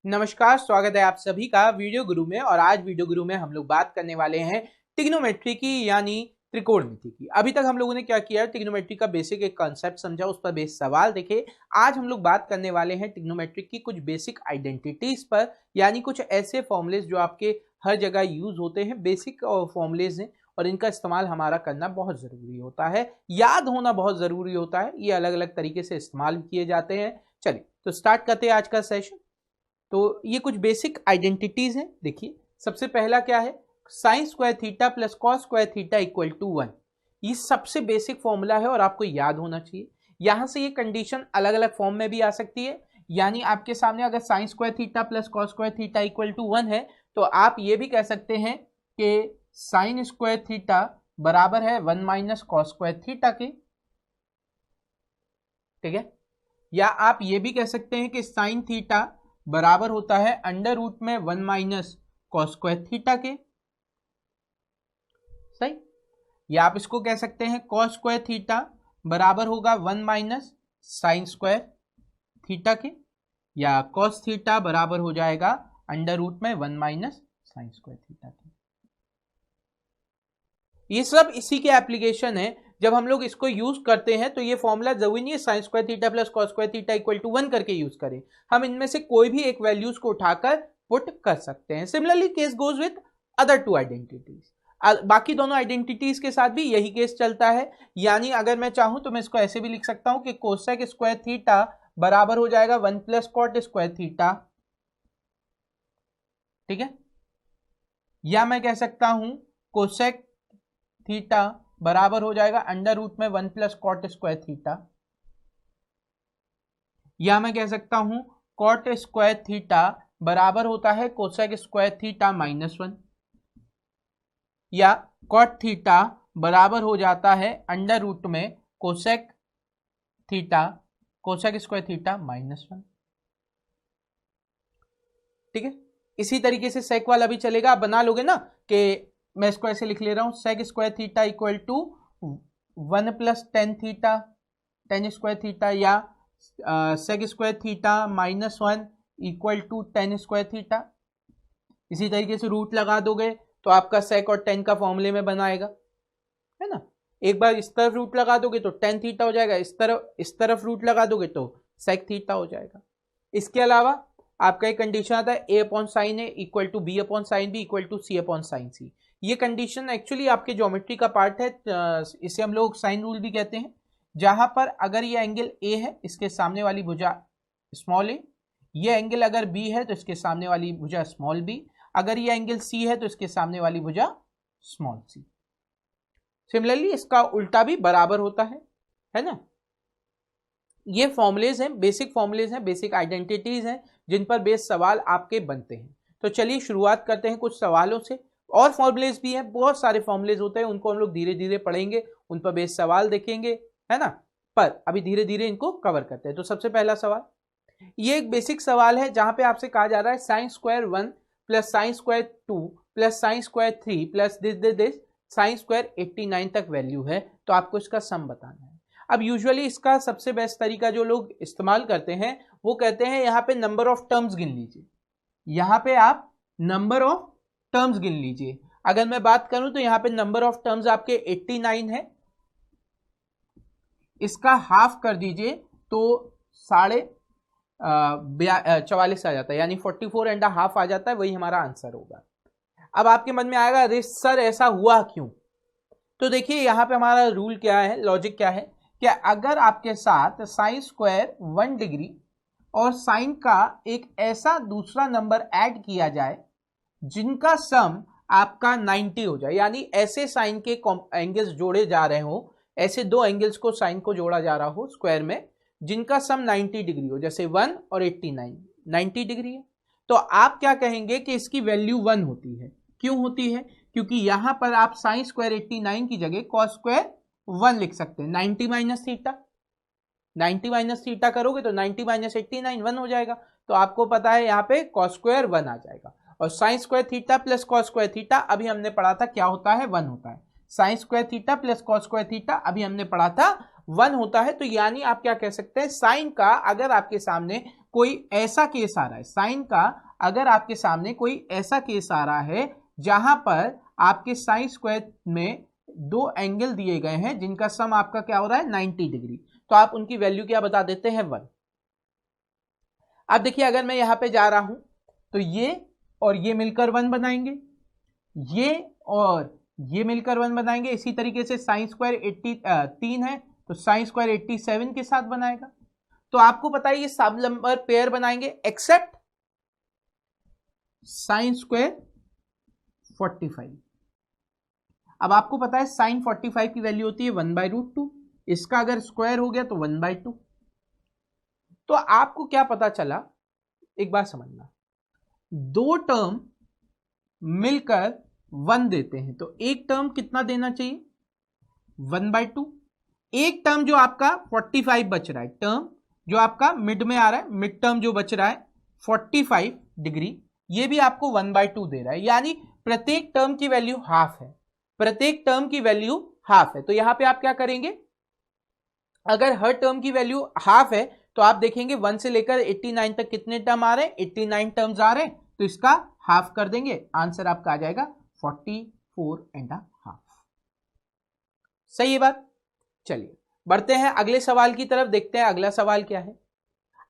नमस्कार, स्वागत है आप सभी का वीडियो गुरु में। और आज वीडियो गुरु में हम लोग बात करने वाले हैं ट्रिग्नोमेट्री की, यानी त्रिकोणमिति की। अभी तक हम लोगों ने क्या किया, ट्रिग्नोमेट्री का बेसिक एक कॉन्सेप्ट समझा, उस पर बेस सवाल देखे। आज हम लोग बात करने वाले हैं ट्रिग्नोमेट्री की कुछ बेसिक आइडेंटिटीज पर, यानी कुछ ऐसे फॉर्मुलेज जो आपके हर जगह यूज होते हैं, बेसिक फॉर्मुलेज हैं और इनका इस्तेमाल हमारा करना बहुत जरूरी होता है, याद होना बहुत जरूरी होता है। ये अलग अलग तरीके से इस्तेमाल किए जाते हैं। चलिए तो स्टार्ट करते हैं आज का सेशन। तो ये कुछ बेसिक आइडेंटिटीज हैं। देखिए सबसे पहला क्या है, sine square theta plus cos square theta equal to 1। ये सबसे बेसिक फॉर्मूला है और आपको याद होना चाहिए। यहां से ये कंडीशन अलग अलग फॉर्म में भी आ सकती है, यानी आपके सामने अगर sine square theta plus cos square theta equal to 1 है तो आप ये भी कह सकते हैं कि साइन स्क्वायर थीटा बराबर है 1 माइनस कॉस स्क्वायर थीटा के। ठीक है, या आप ये भी कह सकते हैं कि साइन थीटा बराबर होता है अंडर रूट में 1 माइनस कॉस स्क्वायर थीटा के। सही, या आप इसको कह सकते हैं कॉस स्क्वायर थीटा बराबर होगा 1 माइनस साइन स्क्वायर थीटा के, या कॉस थीटा बराबर हो जाएगा अंडर रूट में 1 माइनस साइन स्क्वायर थीटा के। ये सब इसी के एप्लीकेशन है। जब हम लोग इसको यूज करते हैं तो ये फॉर्मूला जरूरी नहीं है sine square theta plus cos square theta equal to 1 करके यूज करें। हम इनमें से कोई भी एक वैल्यूज को उठाकर पुट कर सकते हैं। Similarly case goes with other two identities. बाकी दोनों आइडेंटिटीज के साथ भी यही केस चलता है। यानी अगर मैं चाहूं तो मैं इसको ऐसे भी लिख सकता हूं कि कोसेक स्क्वायर थीटा बराबर हो जाएगा 1 प्लस कॉट स्क्वायर थीटा। ठीक है, या मैं कह सकता हूं कोसेक थीटा बराबर हो जाएगा अंडर रूट में 1 प्लस कॉट स्क्वायर थीटा, या मैं कह सकता हूं कॉट स्क्वायर थीटा बराबर होता है कोसेक स्क्वायर थीटा माइनस 1, या कॉट थीटा बराबर हो जाता है अंडर रूट में cosec theta cosec square theta minus 1। ठीक है, इसी तरीके से सेक वाला भी चलेगा। आप बना लोगे ना कि मैं इसको ऐसे लिख ले रहा हूं, sec square theta equal to 1 plus tan theta tan square theta, या sec square theta minus 1 equal to tan square theta. इसी तरीके से रूट लगा दोगे तो आपका सेक और टेन का फॉर्मूले में बनाएगा, है ना। एक बार इस तरफ रूट लगा दोगे तो टेन थीटा हो जाएगा, इस तरफ रूट लगा दोगे तो सेक थीटा हो जाएगा। इसके अलावा आपका एक कंडीशन आता है a upon sine a equal to b upon sine b equal to c upon sine c. ये कंडीशन एक्चुअली आपके ज्योमेट्री का पार्ट है, इसे हम लोग साइन रूल भी कहते हैं। जहां पर अगर ये एंगल ए है, इसके सामने वाली भुजा स्मॉल ए, ये एंगल अगर बी है तो इसके सामने वाली भुजा स्मॉल बी, अगर ये एंगल सी है तो इसके सामने वाली भुजा स्मॉल सी। सिमिलरली इसका उल्टा भी बराबर होता है ना। ये फॉर्मुलेज हैं, बेसिक फॉर्मुलेज हैं, बेसिक आइडेंटिटीज हैं जिन पर बेस सवाल आपके बनते हैं। तो चलिए शुरुआत करते हैं कुछ सवालों से। और फॉर्मुलेज भी हैं, बहुत सारे फॉर्मुलेज होते हैं, उनको हम लोग धीरे धीरे पढ़ेंगे, उन पर बेस सवाल देखेंगे, है ना। पर अभी धीरे धीरे इनको कवर करते हैं। तो सबसे पहला सवाल, ये एक बेसिक सवाल है जहां पे आपसे कहा जा रहा है sine square 1 plus sine square 2 plus sine square 3 plus this sine square 89 तक वैल्यू है, तो आपको इसका सम बताना है। अब यूजुअली इसका सबसे बेस्ट तरीका जो लोग इस्तेमाल करते हैं वो कहते हैं यहाँ पे नंबर ऑफ टर्म्स गिन लीजिए। यहाँ पे आप नंबर ऑफ टर्म्स गिन लीजिए। अगर मैं बात करूं तो यहाँ पे नंबर ऑफ टर्म्स आपके 89 है, इसका हाफ कर दीजिए तो 44 आ जाता है, यानी 44.5 आ जाता है, वही हमारा आंसर होगा। अब आपके मन में आएगा अरे सर ऐसा हुआ क्यों। तो देखिए यहाँ पे हमारा रूल क्या है, लॉजिक क्या है कि अगर आपके साथ साइन स्क्वायर 1 डिग्री और साइन का एक ऐसा दूसरा नंबर ऐड किया जाए जिनका सम आपका 90 हो जाए, यानी ऐसे साइन के एंगल्स जोड़े जा रहे हो, ऐसे दो एंगल्स को साइन को जोड़ा जा रहा हो स्क्वायर में जिनका सम 90 डिग्री हो, जैसे 1 और 89 90 डिग्री है, तो आप क्या कहेंगे कि इसकी वैल्यू 1 होती है। क्यों होती है? क्योंकि यहां पर आप साइन स्क्वायर 89 की जगह कॉस स्क्वायर 1 लिख सकते हैं। 90 माइनस थीटा, 90 माइनस थीटा करोगे तो 90 माइनस 89 1 हो जाएगा, तो आपको पता है यहाँ पे कॉस स्क्वायर 1 आ जाएगा। और sign square theta plus cos square theta अभी हमने पढ़ा था क्या होता है, 1 होता है। Sine square theta plus cos square theta अभी हमने पढ़ा था 1 होता है, तो यानी आप क्या कह सकते हैं, साइन का अगर आपके सामने कोई ऐसा केस आ रहा है, साइन का अगर आपके सामने कोई ऐसा केस आ रहा है जहां पर आपके साइन स्क्वायर में दो एंगल दिए गए हैं जिनका सम आपका क्या हो रहा है 90 डिग्री, तो आप उनकी वैल्यू क्या बता देते हैं 1। अब देखिए अगर मैं यहां पे जा रहा हूं तो ये और ये मिलकर 1 बनाएंगे, ये और ये मिलकर 1 बनाएंगे। इसी तरीके से साइन स्क्वायर 3 है तो साइन स्क्वायर 87 के साथ बनाएगा। तो आपको पता है ये सब नंबर पेयर बनाएंगे एक्सेप्ट साइन स्क्वायर 45। अब आपको पता है साइन 45 की वैल्यू होती है 1/√2, इसका अगर स्क्वायर हो गया तो 1/2। तो आपको क्या पता चला, एक बात समझना, दो टर्म मिलकर 1 देते हैं तो एक टर्म कितना देना चाहिए 1/2। एक टर्म जो आपका 45 बच रहा है, टर्म जो आपका मिड में आ रहा है, मिड टर्म जो बच रहा है 45 डिग्री, ये भी आपको 1/2 दे रहा है, यानी प्रत्येक टर्म की वैल्यू हाफ है, प्रत्येक टर्म की वैल्यू हाफ है। तो यहां पे आप क्या करेंगे, अगर हर टर्म की वैल्यू हाफ है तो आप देखेंगे 1 से लेकर 89 तक कितने टर्म आ रहे हैं, 89 टर्म्स आ रहे हैं, तो इसका हाफ कर देंगे, आंसर आपका आ जाएगा 44.5। सही है बात। चलिए बढ़ते हैं अगले सवाल की तरफ, देखते हैं अगला सवाल क्या है।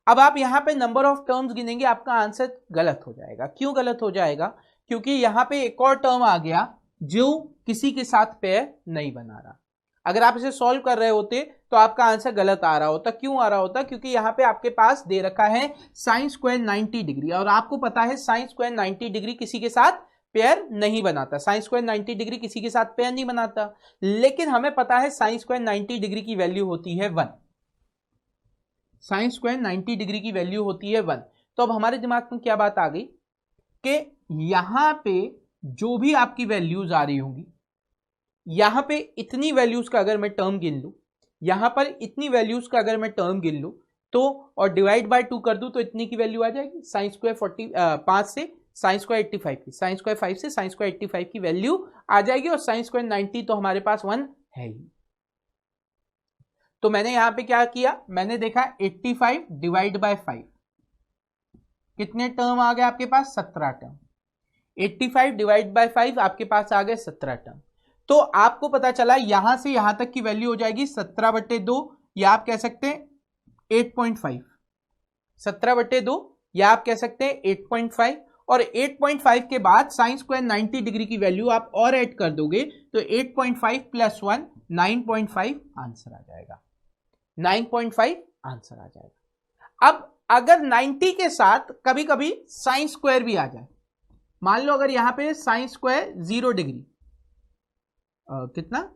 अब आप यहां पे नंबर ऑफ टर्म्स गिनेंगे, आपका आंसर गलत हो जाएगा। क्यों गलत हो जाएगा, क्योंकि यहां पे एक और टर्म आ गया जो किसी के साथ पेयर नहीं बना रहा। अगर आप इसे सॉल्व कर रहे होते तो आपका आंसर गलत आ रहा होता। क्यों आ रहा होता, क्योंकि यहां पे आपके पास दे रखा है साइन स्क्वायर 90 डिग्री, और आपको पता है साइन स्क्वायर 90 डिग्री किसी के साथ पेयर नहीं बनाता, साइन स्क्वायर 90 डिग्री किसी के साथ पेयर नहीं बनाता। लेकिन हमें पता है साइन स्क्वायर 90 डिग्री की वैल्यू होती है 1, साइन स्क्वायर 90 डिग्री की वैल्यू होती है 1। तो अब हमारे दिमाग में क्या बात आ गई कि यहां पे जो भी आपकी वैल्यूज आ रही होंगी, यहां पे इतनी वैल्यूज का अगर मैं टर्म गिन लूं, यहां पर इतनी वैल्यूज का अगर मैं टर्म गिन लूं तो और डिवाइड बाय 2 कर दूं तो इतनी की वैल्यू आ जाएगी। साइन स्क्वायर 5 से साइन स्क्वायर 85 की, साइन स्क्वायर 5 से साइन स्क्वायर 85 की वैल्यू आ जाएगी, और साइन स्क्वायर 90 तो हमारे पास 1 है ही। तो मैंने यहां पे क्या किया, मैंने देखा 85 डिवाइड बाय 5, कितने टर्म आ गए आपके पास 17 टर्म। 85 डिवाइड बाय 5 आपके पास आ गए 17 टर्म। तो आपको पता चला यहां से यहां तक की वैल्यू हो जाएगी 17/2, या आप कह सकते हैं 8.5, 17/2 या आप कह सकते हैं 8.5, और 8.5 के बाद साइन स्क्वायर 90 डिग्री की वैल्यू आप और ऐड कर दोगे तो 8.5 + 1 9.5 आंसर आ जाएगा, 9.5 आंसर आ जाएगा। अब अगर 90 के साथ कभी कभी साइन स्क्वायर भी आ जाए, मान लो अगर यहां पे साइन स्क्वायर 0 डिग्री, कितना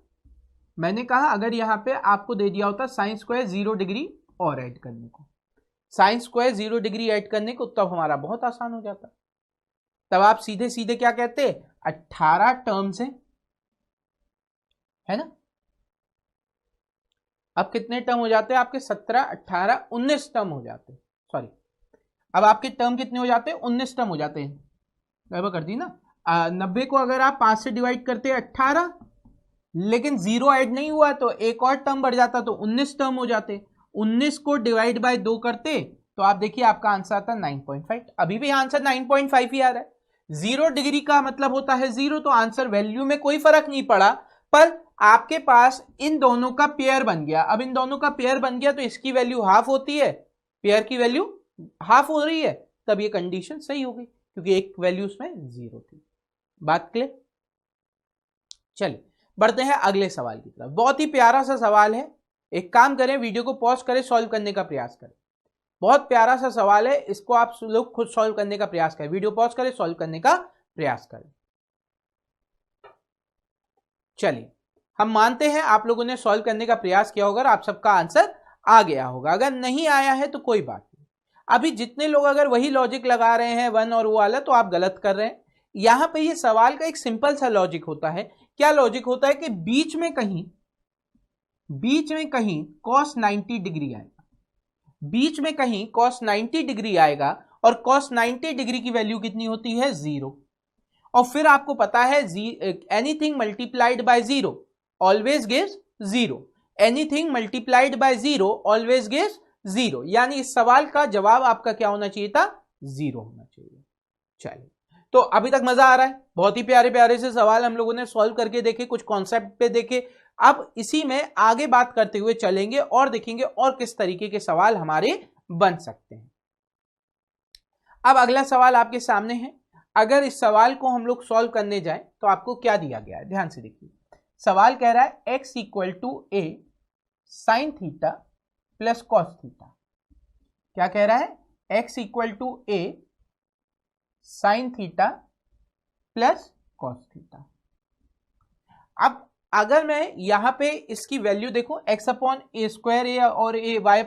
मैंने कहा, अगर यहां पे आपको दे दिया होता साइन स्क्वायर 0 डिग्री और ऐड करने को, साइन स्क्वायर 0 डिग्री ऐड करने को, तब हमारा बहुत आसान हो जाता। तब आप सीधे सीधे क्या कहते, 18 टर्म से, है ना। अब कितने टर्म हो जाते हैं आपके, 17 18 19 टर्म हो जाते हैं, सॉरी अब आपके टर्म कितने हो जाते हैं, 19 टर्म हो जाते हैं। गड़बड़ कर दी ना, 90 को अगर आप 5 से डिवाइड करते हैं 18, लेकिन 0 ऐड नहीं हुआ तो एक और टर्म बढ़ जाता तो 19 टर्म हो जाते। 19 को डिवाइड बाय 2 करते तो आप देखिए आपका आंसर आता 9.5। अभी भी आंसर 9.5 ही आ रहा है। 0 डिग्री का मतलब होता है 0, तो आंसर वैल्यू में कोई फर्क नहीं पड़ा, पर आपके पास इन दोनों का पेयर बन गया। अब इन दोनों का पेयर बन गया तो इसकी वैल्यू हाफ होती है, पेयर की वैल्यू हाफ हो रही है, तब ये कंडीशन सही हो गई क्योंकि एक वैल्यू उसमें 0 थी। बात क्लियर। चलिए बढ़ते हैं अगले सवाल की तरफ। बहुत ही प्यारा सा सवाल है, एक काम करें वीडियो को पॉज करें, सॉल्व करने का प्रयास करें। बहुत प्यारा सा सवाल है, इसको आप लोग खुद सॉल्व करने का प्रयास करें। वीडियो पॉज करें, सॉल्व करने का प्रयास करें। चलिए हम मानते हैं आप लोगों ने सॉल्व करने का प्रयास किया होगा, आप सबका आंसर आ गया होगा। अगर नहीं आया है तो कोई बात नहीं। अभी जितने लोग अगर वही लॉजिक लगा रहे हैं 1 और वो वाला, तो आप गलत कर रहे हैं। यहां पे ये सवाल का एक सिंपल सा लॉजिक होता है। क्या लॉजिक होता है कि बीच में कहीं cos 90 डिग्री आएगा, बीच में कहीं cos 90 डिग्री आएगा, और cos 90 डिग्री की वैल्यू कितनी होती है 0। और फिर आपको पता है anything multiplied by 0 always gives 0, anything multiplied by 0 always gives 0, यानी इस सवाल का जवाब आपका क्या होना चाहिए था, 0 होना चाहिए। चलिए, तो अभी तक मजा आ रहा है, बहुत ही प्यारे प्यारे से सवाल हम लोगों ने सॉल्व करके देखे, कुछ कॉन्सेप्ट पे देखे। अब इसी में आगे बात करते हुए चलेंगे और देखेंगे और किस तरीके के सवाल हमारे बन सकते हैं। अब अगला सवाल आपके सामने है। अगर इस सवाल को हम लोग सॉल्व करने जाएं तो आपको क्या दिया गया है, ध्यान से देखिए। सवाल कह रहा है x equal to A sine theta plus cos theta. क्या कह रहा है, x equal to A sine theta plus cos theta. अब अगर मैं यहां पे इसकी वैल्यू देखो, x upon A square A और ए वाई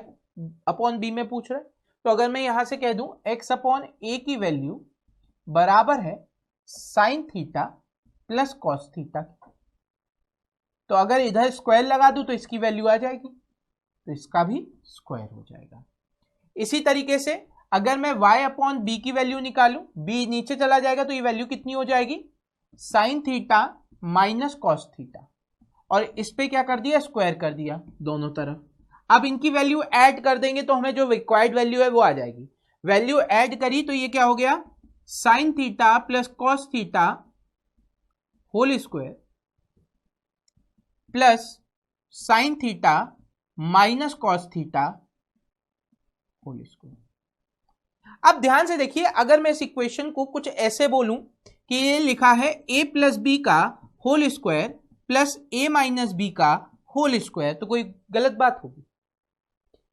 अपॉन बी में पूछ रहा है, तो अगर मैं यहां से कह दूं x अपॉन ए की वैल्यू बराबर है sign theta plus cos theta, तो अगर इधर स्क्वायर लगा दूं तो इसकी वैल्यू आ जाएगी, तो इसका भी स्क्वायर हो जाएगा। इसी तरीके से अगर मैं y अपॉन बी की वैल्यू निकालूं, b नीचे चला जाएगा तो ये वैल्यू कितनी हो जाएगी, sign theta minus cos theta, और इस पे क्या कर दिया, स्क्वायर कर दिया दोनों तरफ। अब इनकी वैल्यू ऐड कर देंगे तो हमें जो रिक्वायर्ड वैल्यू है वो आ जाएगी। वैल्यू ऐड करी तो ये क्या हो गया, sine theta plus cos theta whole square plus sine theta minus cos theta whole square. अब ध्यान से देखिए, अगर मैं इस इक्वेशन को कुछ ऐसे बोलूं कि ये लिखा है a प्लस बी का whole square plus a minus b का होल स्क्वायर, तो कोई गलत बात होगी।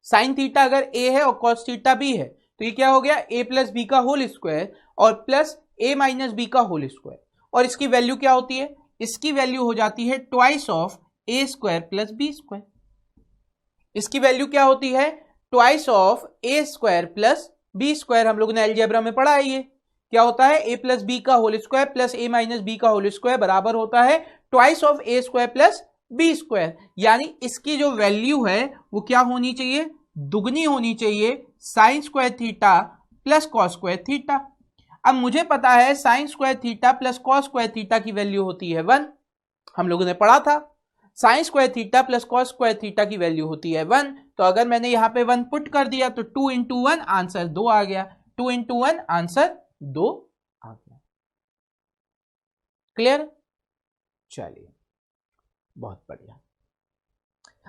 साइन थीटा अगर a है और कॉस थीटा b है तो ये क्या हो गया, a प्लस बी का होल स्क्वायर और प्लस a माइनस बी का होल स्क्वायर, और इसकी वैल्यू क्या होती है, इसकी वैल्यू हो जाती है twice of a square plus b square. इसकी वैल्यू क्या होती है, twice of a square plus b square. हम लोगों ने अलजेब्रा में पढ़ा है, ये क्या होता है, a प्लस बी का whole square plus a minus b का होल स्क्वायर बराबर होता है twice of a square plus b square. यानी इसकी जो वैल्यू है वो क्या होनी चाहिए, दुगनी होनी चाहिए sign square theta plus cos square theta. अब मुझे पता है sine square theta plus cos square theta की वैल्यू होती है 1, हम लोगों ने पढ़ा था। Sign square theta plus cos square theta की वैल्यू होती है 1, तो अगर मैंने यहां पे 1 पुट कर दिया तो 2 इंटू 1 आंसर 2 आ गया, 2 इंटू 1 आंसर 2 आ गया। क्लियर, चलिए बहुत बढ़िया।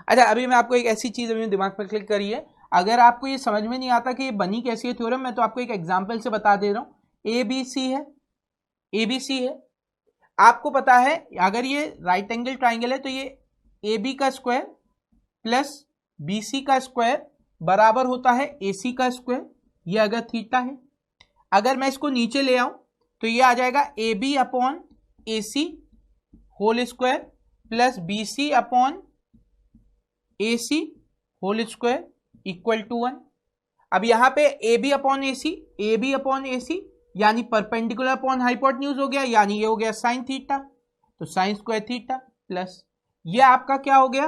अच्छा, अभी मैं आपको एक ऐसी चीज अभी दिमाग पर क्लिक करी है, अगर आपको ये समझ में नहीं आता कि ये बनी कैसी है थ्योरम, मैं तो आपको एक एग्जांपल से बता दे रहा हूं। एबीसी है, एबीसी है, आपको पता है अगर ये राइट एंगल ट्राइंगल है तो ये ए बी का स्क्वायर प्लस बी सी का स्क्वायर बराबर होता है ए सी का स्क्वायर, ये अगर थीटा है। अगर मैं इसको नीचे ले आऊं तो ये आ जाएगा a b upon a c whole square plus b c upon a c whole square equal to 1। अब यहां पे ए बी अपॉन ए सी यानी परपेंडिकुलर अपॉन हाइपोटेन्यूज हो गया, यानी ये हो गया साइन थीटा, तो साइन स्क्वायर थीटा प्लस ये आपका क्या हो गया,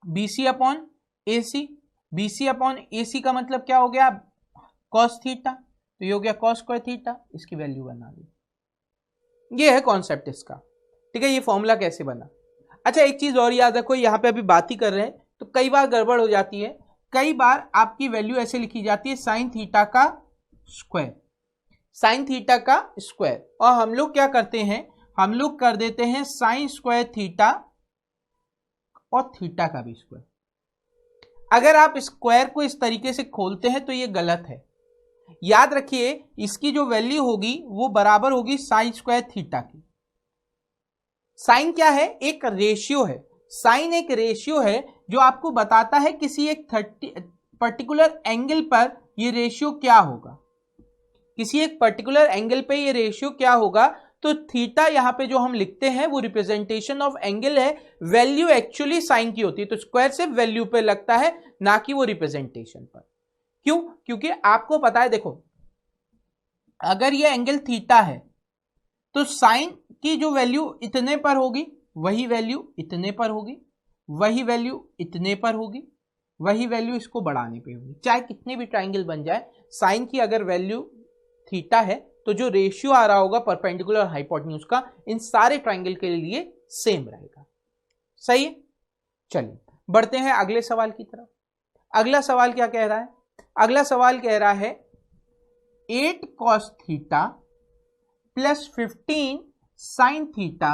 BC upon AC, BC upon AC का मतलब क्या हो गया, कॉस थीटा, तो ये हो गया कॉस स्क्वायर थीटा, इसकी वैल्यू बना ली। ये है कॉन्सेप्ट इसका, ठीक है। ये फॉर्मूला कैसे बना। अच्छा, एक चीज और याद रखो, यहां पे अभी बात ही कर रहे हैं तो कई बार गड़बड़ हो जाती है। कई बार आपकी वैल्यू ऐसे लिखी जाती है साइन थीटा का स्क्वायर, साइन थीटा का स्क्वायर, और हम लोग क्या करते हैं, हम लोग कर देते हैं साइन स्क्वायर थीटा और थीटा का भी स्क्वायर। अगर आप स्क्वायर को इस तरीके से खोलते हैं तो ये गलत है। याद रखिए इसकी जो वैल्यू होगी वो बराबर होगी साइन स्क्वायर थीटा की। साइन क्या है, एक रेशियो है, साइन एक रेशियो है जो आपको बताता है किसी एक पर्टिकुलर एंगल पर ये रेशियो क्या होगा, किसी एक पर्टिकुलर एंगल पे ये रेशियो क्या होगा। तो थीटा यहां पे जो हम लिखते हैं वो रिप्रेजेंटेशन ऑफ एंगल है, वैल्यू एक्चुअली साइन की होती है, तो स्क्वायर सिर्फ वैल्यू पे लगता है ना कि वो रिप्रेजेंटेशन पर। क्यों, क्योंकि आपको पता है, देखो अगर ये एंगल थीटा है तो साइन की जो वैल्यू इतने पर होगी वही वैल्यू इतने पर होगी, वही वैल्यू इतने पर होगी, वही वैल्यू इसको बढ़ाने पे होगी। चाहे कितने भी ट्राइंगल बन जाए, साइन की अगर वैल्यू थीटा है तो जो रेशियो आ रहा होगा परपेंडिकुलर हाइपोटेन्यूज का इन सारे ट्राइंगल के लिए सेम रहेगा। सही है, चलिए बढ़ते हैं अगले सवाल की तरफ। अगला सवाल क्या कह रहा है? अगला सवाल कह रहा है 8 cos theta plus 15 sine theta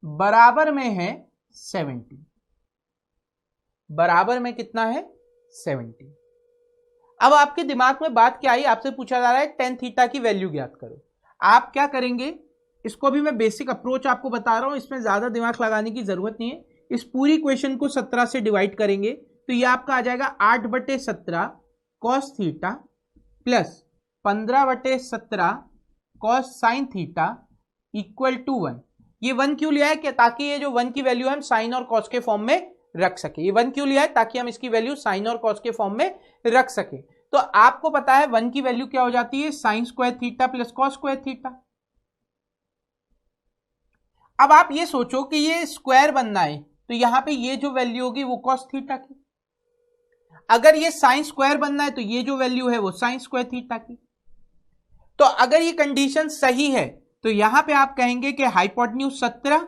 बराबर में है 70। बराबर में कितना है? 70। अब आपके दिमाग में बात क्या आई? आपसे पूछा जा रहा है tan थीटा की वैल्यू ज्ञात करो। आप क्या करेंगे? इसको भी मैं बेसिक अप्रोच आपको बता रहा हूं, इसमें ज्यादा दिमाग लगाने की जरूरत नहीं है। इस पूरी क्वेश्चन को 17 से डिवाइड करेंगे तो ये आपका आ जाएगा 8/17 cos theta plus 15/17 cos sine theta equal to 1। ये 1 क्यों लिया है? क्या ताकि ये जो 1 की वैल्यू है हम साइन और कॉस के फॉर्म में रख सके। ये 1 क्यों लिया है? ताकि हम इसकी वैल्यू साइन और कॉस के फॉर्म में रख सके। तो आपको पता है 1 की वैल्यू क्या हो जाती है? Sine square theta plus cos square theta. अब आप ये सोचो कि ये स्क्वायर बनना है तो यहां पे ये जो वैल्यू होगी वो कॉस थीटा की। अगर ये साइन स्क्वायर बनना है तो ये जो वैल्यू है वो साइन स्क्वायर थीटा की। तो अगर ये कंडीशन सही है तो यहां पे आप कहेंगे कि हाइपोटेन्यूज 17,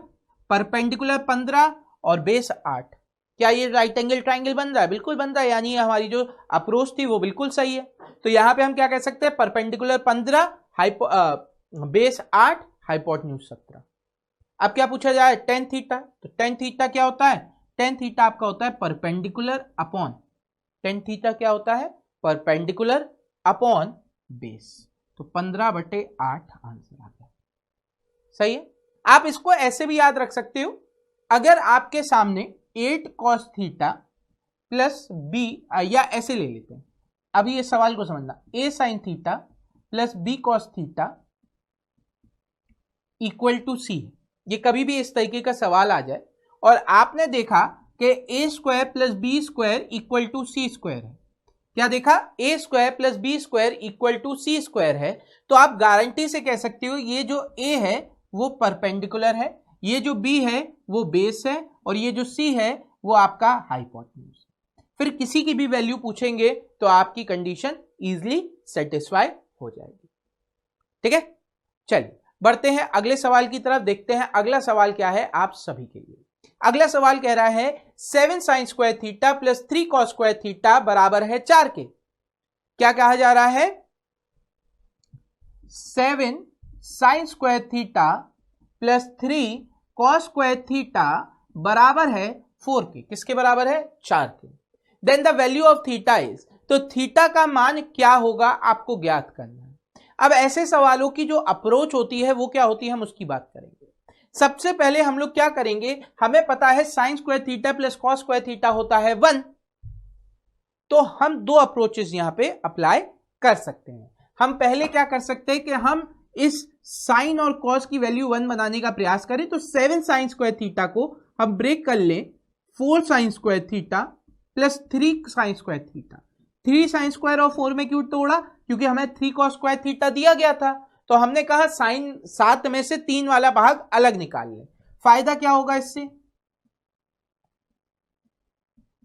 परपेंडिकुलर 15 और बेस 8। क्या ये राइट एंगल ट्राइंगल बन रहा है? बिल्कुल बन रहा है, यानी हमारी जो अप्रोच थी वो बिल्कुल सही है। तो यहां पे हम क्या कह सकते हैं? Perpendicular 15, base 8, hypotenuse 17। अब क्या पूछा जाए? tan theta. तो tan थीटा क्या होता है? tan थीटा आपका होता है परपेंडिकुलर अपॉन, tan थीटा क्या होता है? Perpendicular upon base. तो 15/8 आंसर आ गया। सही है। आप इसको ऐसे भी याद रख सकते हो, अगर आपके सामने 8 cos थीटा प्लस b, या ऐसे ले लेते हैं। अभी ये सवाल को समझना, a sin theta plus b cos theta equal to c। ये कभी भी इस तरीके का सवाल आ जाए और आपने देखा कि a square plus b square equal to c square है। क्या देखा? a square plus b square equal to c square है। तो आप गारंटी से कह सकते हो ये जो a है वो परपेंडिकुलर है, ये जो b है वो बेस है और ये जो c है वो आपका हाइपोटेन्यूज है। फिर किसी की भी वैल्यू पूछेंगे तो आपकी कंडीशन इजीली सेटिस्फाई हो जाएगी। ठीक है, चलिए बढ़ते हैं अगले सवाल की तरफ। देखते हैं अगला सवाल क्या है आप सभी के लिए। अगला सवाल कह रहा है 7 sine square theta plus 3 cos square theta बराबर है 4 के। क्या कहा जा रहा है? 7 sine square theta plus 3 cos square theta बराबर है 4 के। किसके बराबर है? 4 के। Then the value of theta is, तो थीटा का मान क्या होगा आपको ज्ञात करना है। अब ऐसे सवालों की जो अप्रोच होती है वो क्या होती है, हम उसकी बात करेंगे। सबसे पहले हम लोग क्या करेंगे, हमें पता है sine square theta plus cos square theta होता है 1। तो हम दो अप्रोचेस यहां पे अप्लाई कर सकते हैं। हम पहले क्या कर सकते हैं कि हम इस साइन और कॉस की वैल्यू 1 बनाने का प्रयास करें। तो 7 साइन स्क्वायर थीटा को हम ब्रेक कर लें 4 sine square theta plus 3 sign square theta. 3 sine square और 4 में क्यों तोड़ा? क्योंकि हमें 3 कॉस स्क्वायर थीटा दिया गया था। तो हमने कहा साइन 7 में से 3 वाला भाग अलग निकाल लें। फायदा क्या होगा इससे?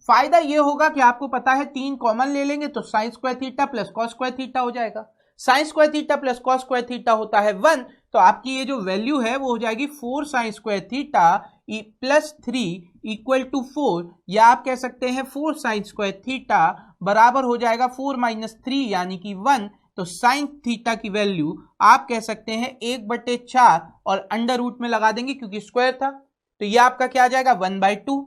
फायदा यह होगा कि आपको पता है 3 कॉमन ले लेंगे तो sign square theta plus cos square theta हो जाएगा। Sign square theta plus cos square theta होता है 1। तो आपकी ये जो वैल्यू है वो हो जाएगी 4 sine square theta plus 3 equal to 4, या आप कह सकते हैं 4 साइन स्क्वायर थीटा बराबर हो जाएगा 4 माइनस 3 यानी कि 1। तो साइन थीटा की वैल्यू आप कह सकते हैं 1/4 और अंडर रूट में लगा देंगे क्योंकि स्क्वायर था। तो ये आपका क्या आ जाएगा? 1/2।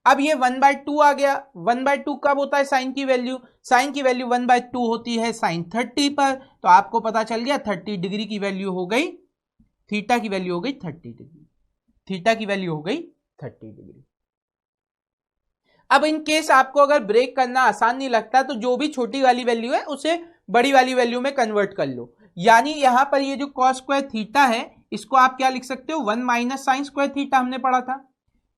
अब ये 1/2 आ गया। 1/2 कब होता है साइन की वैल्यू? साइन की वैल्यू 1/2 होती है साइन 30 पर। तो आपको पता चल गया 30 डिग्री की वैल्यू हो गई, थीटा की वैल्यू हो गई 30 डिग्री। थीटा की वैल्यू हो गई 30 डिग्री। अब इन केस आपको अगर ब्रेक करना आसान नहीं लगता तो जो भी छोटी वाली वैल्यू है उसे बड़ी वाली वैल्यू में कन्वर्ट कर लो। यानी यहां पर ये जो कॉस स्क्वायर थीटा है इसको आप क्या लिख सकते हो? 1 माइनस साइन स्क्वायर थीटा हमने पढ़ा था।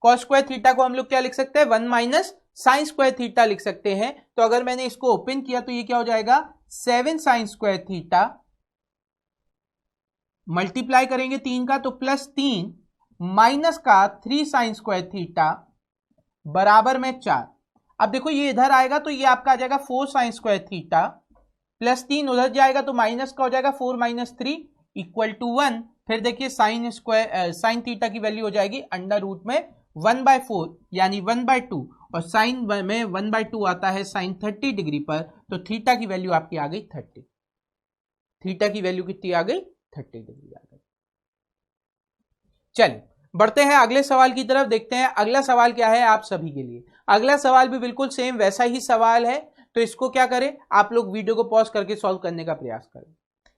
कॉस स्क्वायर थीटा को हम लोग क्या लिख सकते हैं? 1 माइनस साइन स्क्वायर थीटा लिख सकते हैं। तो अगर मैंने इसको ओपन किया तो ये क्या हो जाएगा? 7 साइन स्क्वायर थीटा मल्टीप्लाई करेंगे 3 का तो प्लस 3 माइनस का 3 साइन स्क्वायर थीटा बराबर में 4। अब देखो ये इधर आएगा तो ये आपका आ जाएगा 4 साइन स्क्वायर थीटा प्लस 3 उधर जाएगा तो माइनस का हो जाएगा 4 माइनस 3 इक्वल टू 1। फिर देखिए साइन थीटा की वैल्यू हो जाएगी अंडर रूट में 1/4 यानी 1/2 और साइन में 1/2 आता है साइन 30 डिग्री पर, तो थीटा की वैल्यू आपकी आ गई 30। थीटा की वैल्यू कितनी आ गई? 30 डिग्री आ गई। चलिए बढ़ते हैं अगले सवाल की तरफ, देखते हैं अगला सवाल क्या है आप सभी के लिए। अगला सवाल भी बिल्कुल सेम वैसा ही सवाल है, तो इसको क्या करें, आप लोग वीडियो को पॉज करके सॉल्व करने का प्रयास करें।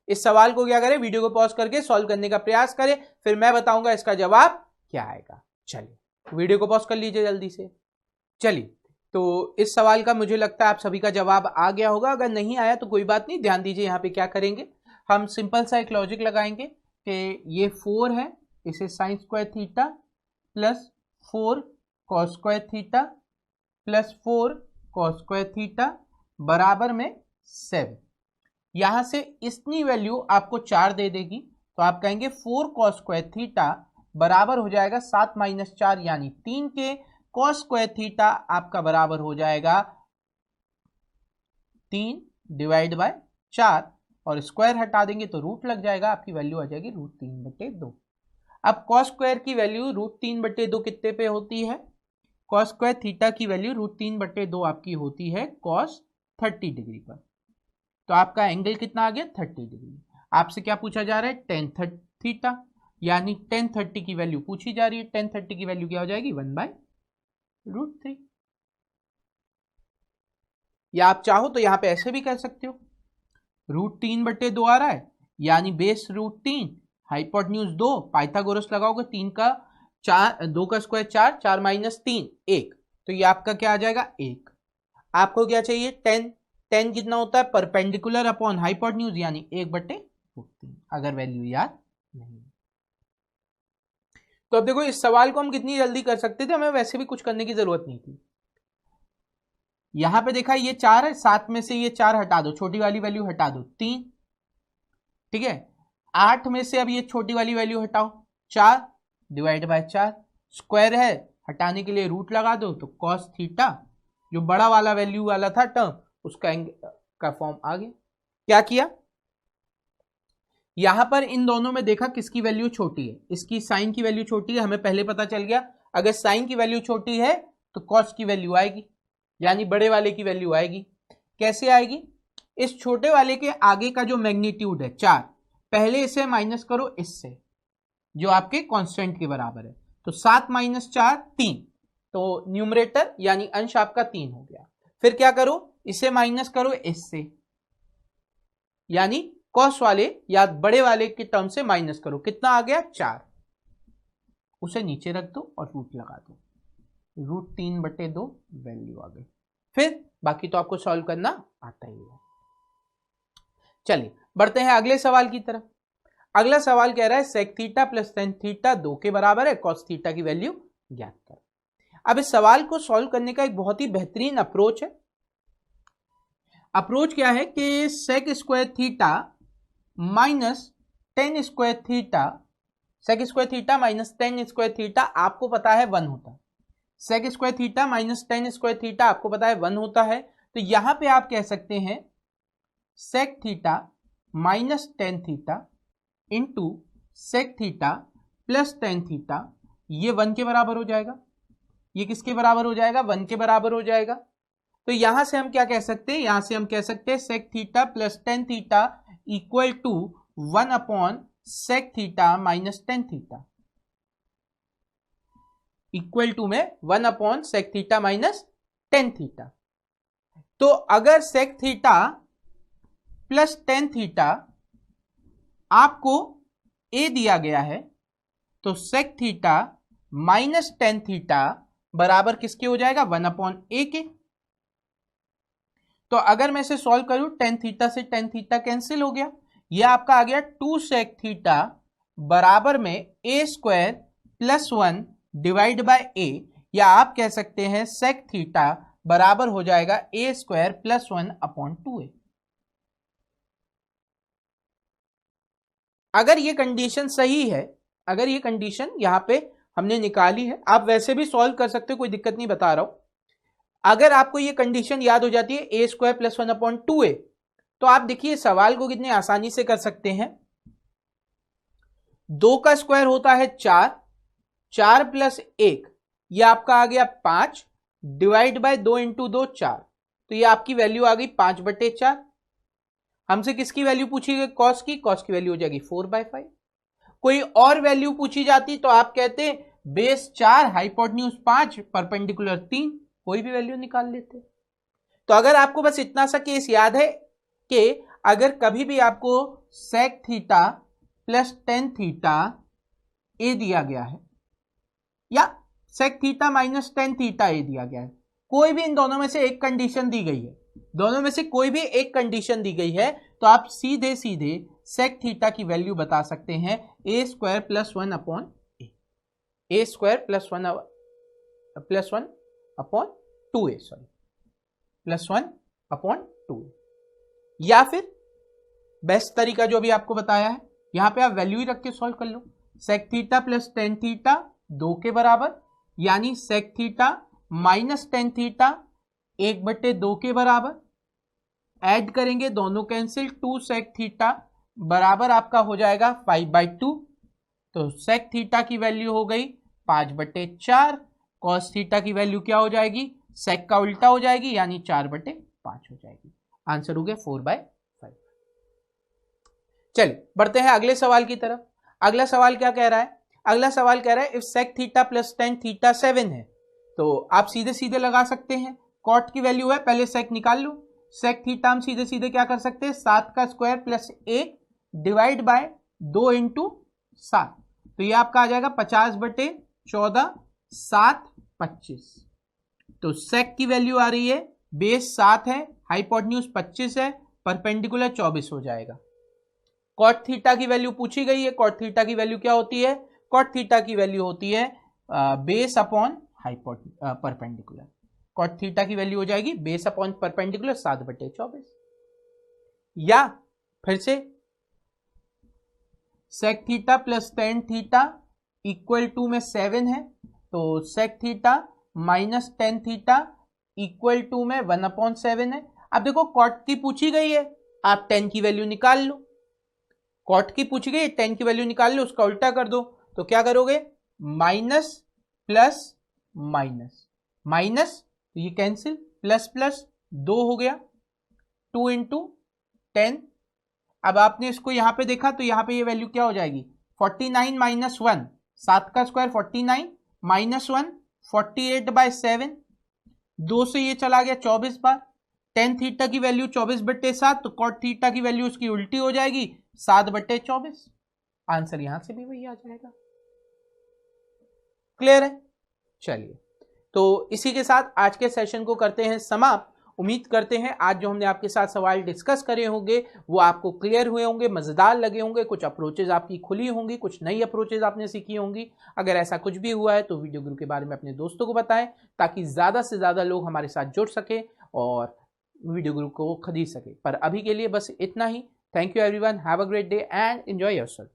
इस सवाल को क्या करें, वीडियो को पॉज करके सॉल्व करने का प्रयास करें, फिर मैं बताऊंगा इसका जवाब क्या आएगा। चलिए वीडियो को पॉज कर लीजिए जल्दी से। चलिए तो इस सवाल का मुझे लगता है आप सभी का जवाब आ गया होगा, अगर नहीं आया तो कोई बात नहीं, ध्यान दीजिए यहाँ पे क्या करेंगे, हम सिंपल सा एक लॉजिक लगाएंगे कि ये 4 है, इसे sign square theta plus 4 cos square theta plus 4 cos square theta बराबर में 7। यहां से इतनी वैल्यू आपको 4 दे देगी, तो आप कहेंगे 4 कॉस स्क्वायर थीटा बराबर हो जाएगा 7 - 4 यानी 3 के, कॉस स्क्वायर थीटा आपका बराबर हो जाएगा 3/4 और स्क्वायर हटा देंगे तो रूट लग जाएगा, आपकी वैल्यू आ जाएगी √3/2। अब कॉस स्क्वायर की वैल्यू √3/2 कितने पे होती है? कॉस स्क्वायर थीटा की वैल्यू √3/2 आपकी होती है कॉस 30 डिग्री पर, तो आपका एंगल कितना आ गया? 30 डिग्री। आपसे क्या पूछा जा रहा है? tan थीटा, यानी tan 30 की वैल्यू पूछी जा रही है। tan 30 की वैल्यू क्या हो जाएगी? 1/√3। या आप चाहो तो यहां पे ऐसे भी कर सकते हो, √3/2 आ रहा है यानी बेस √3, हाइपोटेन्यूज 2, पाइथागोरस लगाओगे 3 का 4, 2 का स्क्वायर 4, 4 - 3 1, तो ये आपका क्या आ जाएगा? 1। आपको क्या चाहिए? tan कितना होता है? परपेंडिकुलर अपॉन हाइपोटेन्यूज यानी 1/√3, अगर वैल्यू याद नहीं। तो अब देखो इस सवाल को हम कितनी जल्दी कर सकते थे, हमें वैसे भी कुछ करने की जरूरत नहीं थी। यहां पे देखा ये 4 है, 7 में से ये 4 हटा दो, छोटी वाली वैल्यू हटा दो 3, ठीक है। 8 में से अब ये छोटी वाली वैल्यू हटाओ 4/4, स्क्वायर है हटाने के लिए रूट लगा दो, तो कॉस थीटा जो बड़ा वाला वैल्यू वाला था टर्म उसका का फॉर्म आ गया। क्या किया यहां पर इन दोनों में देखा किसकी वैल्यू छोटी है, इसकी साइन की वैल्यू छोटी है, हमें पहले पता चल गया अगर साइन की वैल्यू छोटी है तो कॉस की वैल्यू आएगी, यानी बड़े वाले की वैल्यू आएगी। कैसे आएगी? इस छोटे वाले के आगे का जो मैग्नीट्यूड है 4, पहले इसे माइनस करो इससे जो आपके कांस्टेंट के बराबर है, तो 7 - 4 3, तो न्यूमरेटर यानी अंश आपका 3 हो गया। फिर क्या करो, इसे माइनस करो इससे, यानी कॉस वाले या बड़े वाले के टर्म से माइनस करो, कितना आ गया? 4, उसे नीचे रख दो और रूट लगा दो, √3/2 वैल्यू आ गई। फिर बाकी तो आपको सॉल्व करना आता ही है। चलिए बढ़ते हैं अगले सवाल की तरफ। अगला सवाल कह रहा है sec theta plus tan theta 2 के बराबर है, कॉस थीटा की वैल्यू ज्ञात कर। अब इस सवाल को सॉल्व करने का एक बहुत ही बेहतरीन अप्रोच है। अप्रोच क्या है कि sec square theta minus tan square theta, sec square theta minus tan square theta आपको पता है 1 होता है, sec square theta minus tan square theta आपको पता है 1 होता है, तो यहां पे आप कह सकते हैं sec theta minus tan theta into sec theta plus tan theta, ये 1 के बराबर हो जाएगा। ये किसके बराबर हो जाएगा? 1 के बराबर हो जाएगा। तो यहां से हम क्या कह सकते हैं? यहां से हम कह सकते हैं sec theta plus tan theta equal to 1/सेक theta minus tan theta, equal to में 1/सेक थीटा माइनस tan थीटा। तो अगर sec theta plus tan theta आपको a दिया गया है, तो sec theta minus tan theta बराबर किसके हो जाएगा? 1/a के। तो अगर मैं इसे सॉल्व करूं, tan थीटा से tan थीटा कैंसिल हो गया, यह आपका आ गया 2 सेक थीटा बराबर में a² plus 1 divide by a, या आप कह सकते हैं सेक थीटा बराबर हो जाएगा a² प्लस 1/2a। अगर ये कंडीशन सही है, अगर ये कंडीशन यहां पे हमने निकाली है, आप वैसे भी सॉल्व कर सकते हो, कोई दिक्कत नहीं, बता रहा हूं। अगर आपको ये कंडीशन याद हो जाती है a² प्लस 1/2a, तो आप देखिए सवाल को कितने आसानी से कर सकते हैं। 2 का स्क्वायर होता है 4, 4 प्लस 1 ये आपका आ गया 5 डिवाइड बाय 2 इंटू 2 4, तो ये आपकी वैल्यू आ गई 5/4। हमसे किसकी वैल्यू पूछी गई? कॉस की। कॉस की वैल्यू हो जाएगी 4/5। कोई और वैल्यू पूछी जाती तो आप कहते बेस 4 हाइपोटेन्यूज 5 परपेंडिकुलर 3, कोई भी वैल्यू निकाल लेते। तो अगर आपको बस इतना सा केस याद है कि अगर कभी भी आपको sec theta plus tan theta a दिया गया है या sec theta minus tan theta a दिया गया है, कोई भी इन दोनों में से एक कंडीशन दी गई है, दोनों में से कोई भी एक कंडीशन दी गई है, तो आप सीधे सीधे सेक थीटा की वैल्यू बता सकते हैं a square plus 1 upon A square plus 1 upon 2a, sorry plus 1 upon 2a। या फिर बेस्ट तरीका जो अभी आपको बताया है, यहां पे आप वैल्यू ही रख के सॉल्व कर लो। Sec theta plus tan theta 2 के बराबर, यानी sec theta minus tan theta 1/2 के बराबर। ऐड करेंगे, दोनों कैंसिल, 2 सेक थीटा बराबर आपका हो जाएगा 5/2। तो सेक थीटा की वैल्यू हो गई 5/4। कॉस थीटा की वैल्यू क्या हो जाएगी? सेक का उल्टा हो जाएगी, यानी 4/5 हो जाएगी। आंसर हो गया 4/5। चलिए बढ़ते हैं अगले सवाल की तरफ। अगला सवाल क्या कह रहा है? अगला सवाल कह रहा है if sec theta plus tan theta 7 है, तो आप सीधे सीधे लगा सकते हैं। कॉट की वैल्यू है, पहले सेक निकाल लो। सेक थीटा हम सीधे सीधे क्या कर सकते हैं? 7 का square plus 1 divide by 2 into 7, तो ये आपका आ जाएगा 50/14 7 25। तो सेक की वैल्यू आ रही है, बेस 7 है, हाइपोटेन्यूज 25 है, परपेंडिकुलर 24 हो जाएगा। कॉट थीटा की वैल्यू पूछी गई है। कॉट थीटा की वैल्यू क्या होती है? कॉट थीटा की वैल्यू होती है base upon perpendicular. Cot theta की वैल्यू हो जाएगी बेस अपॉन परपेंडिकुलर 7/24। या फिर से sec theta plus tan theta equal to में 7 है, तो sec theta minus tan theta equal to में 1/7 है। अब देखो कॉट की पूछी गई है, आप टेन की वैल्यू निकाल लो। कॉट की पूछी गई, टेन की वैल्यू निकाल लो, उसका उल्टा कर दो, तो क्या करोगे? माइनस प्लस माइनस माइनस, तो ये कैंसिल, प्लस प्लस 2 हो गया, 2 इंटू 10। अब आपने इसको यहां पे देखा तो यहां पे ये वैल्यू क्या हो जाएगी? 49 माइनस 1, 7 का स्क्वायर 49 माइनस 1 48/7, 2 से ये चला गया 24 बार। टेन थीटा की वैल्यू 24/7, तो कॉट थीटा की वैल्यू उसकी उल्टी हो जाएगी 7/24। आंसर यहां से भी वही आ जाएगा। क्लियर है? चलिए, तो इसी के साथ आज के सेशन को करते हैं समाप्त। उम्मीद करते हैं आज जो हमने आपके साथ सवाल डिस्कस करे होंगे वो आपको क्लियर हुए होंगे, मजेदार लगे होंगे, कुछ अप्रोचेज आपकी खुली होंगी, कुछ नई अप्रोचेज आपने सीखी होंगी। अगर ऐसा कुछ भी हुआ है तो वीडियो गुरु के बारे में अपने दोस्तों को बताएं, ताकि ज़्यादा से ज़्यादा लोग हमारे साथ जुड़ सके और वीडियो गुरु को खरीद सके। पर अभी के लिए बस इतना ही। Thank you everyone, have a great day and enjoy yourself.